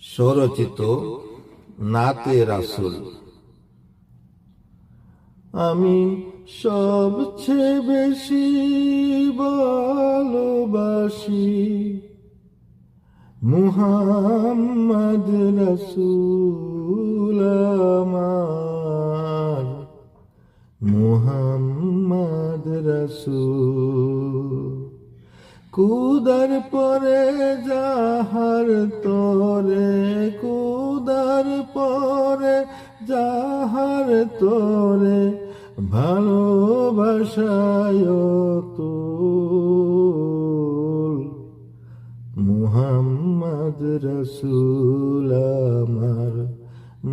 স্বরচিত নাতে রাসূল। আমি সবচেয়ে বেশি ভালোবাসি মুহাম্মদ রাসূল আমার, মুহাম্মদ রাসূল। কুদার পরে যাহার তোরে, কুদার পরে যাহার তোরে ভালোবাসায় তুল, মুহাম্মদ রাসূল আমার,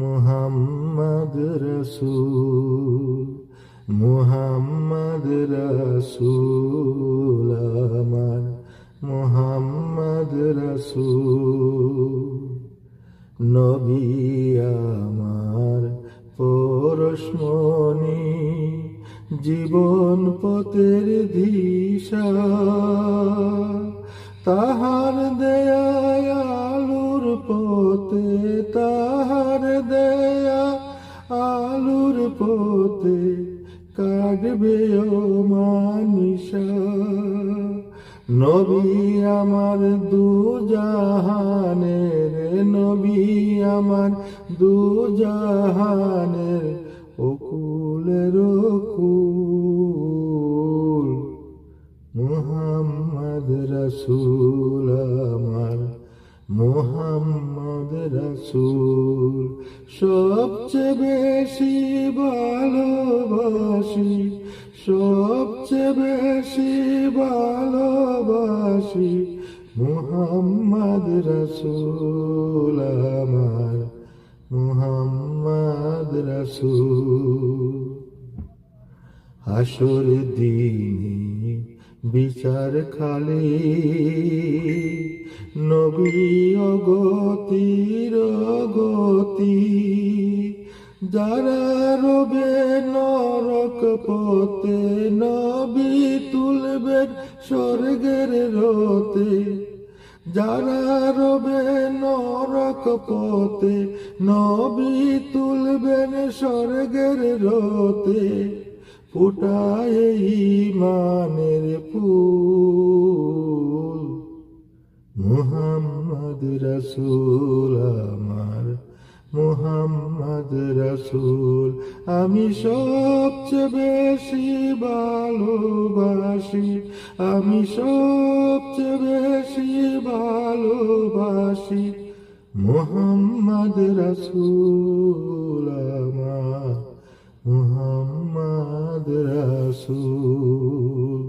মুহাম্মদ রাসূল, মুহাম্মদ রাসূল আমার, মুহাম্মদ রাসূল। নবী আমার পরশমণি, জীবন পথের দিশা, তাহার দেয়া আলোর পথে, তাহার দেয়া আলোর পথে কাটবে ও মানিশা। নবী আমার দু জাহানের, নবী আমার দু জাহানের অকুলের অকুল, মুহাম্মদ রাসূল আমার, মুহাম্মদ রাসূল। সবচেয়ে বেশি ভালোবাসি, সবচেয়ে বেশি ভালোবাসি মুহাম্মদ রাসূল আমার, মুহাম্মদ রাসূল। হাসর দিনে বিচার খালে নবী অগতির গতি, যারা রবে নরক পথে নবী তুলবেন স্বর্গের রথে, যারা রবে নরক পথে নবী তুলবেন স্বর্গের রথে। ফুটায় ঈমানের ফুল, মুহাম্মদ রাসূল আমার, মুহাম্মদ রাসূল। আমি সবচেয়ে বেশি ভালোবাসি, আমি সবচেয়ে বেশি ভালোবাসি মুহাম্মদ রাসূল আমার, মুহাম্মদ রাসূল।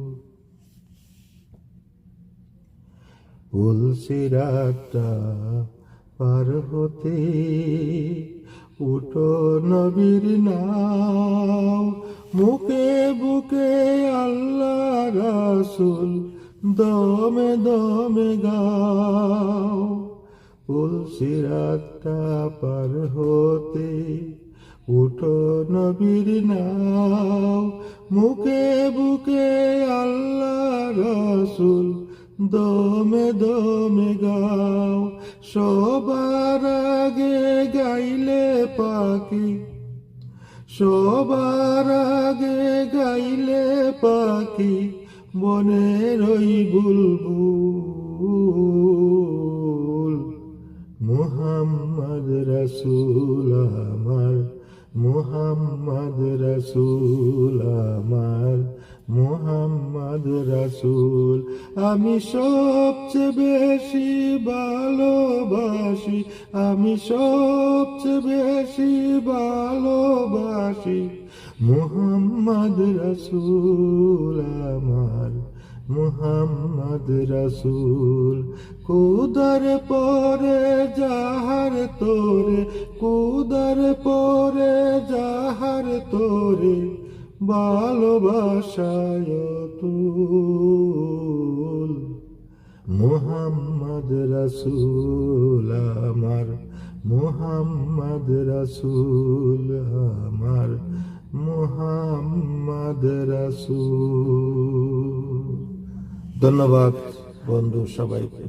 পুলসিরাতটা পার হতে উঠো নবীর নাও, মুখে বুকে আল্লাহ রাসূল দমে দমে গাও। পুলসিরাতটা পার হতে উঠো নবীর নাও, মুখে বুকে আল্লাহ রাসূল দমে দমে গাও। সবার আগে গাইলে পাখি, সবার আগে গাইলে পাখি বনের ওই বুলবুল, মুহাম্মদ রাসূল আমার, মুহাম্মদ রাসূল আমার, মুহাম্মদ রাসূল। আমি সবচেয়ে বেশি ভালোবাসি, আমি সবচেয়ে বেশি ভালোবাসি মুহাম্মদ রাসূল আমার, মুহাম্মদ রাসূল। কুদার পরে যাহার তোরে, কুদার পরে যাহার তোরে ভালোবাসায় তুল, মুহাম্মদ রাসূল আমার, মুহাম্মদ রাসূল আমার, মুহাম্মদ রাসূল। ধন্যবাদ বন্ধু সবাইকে।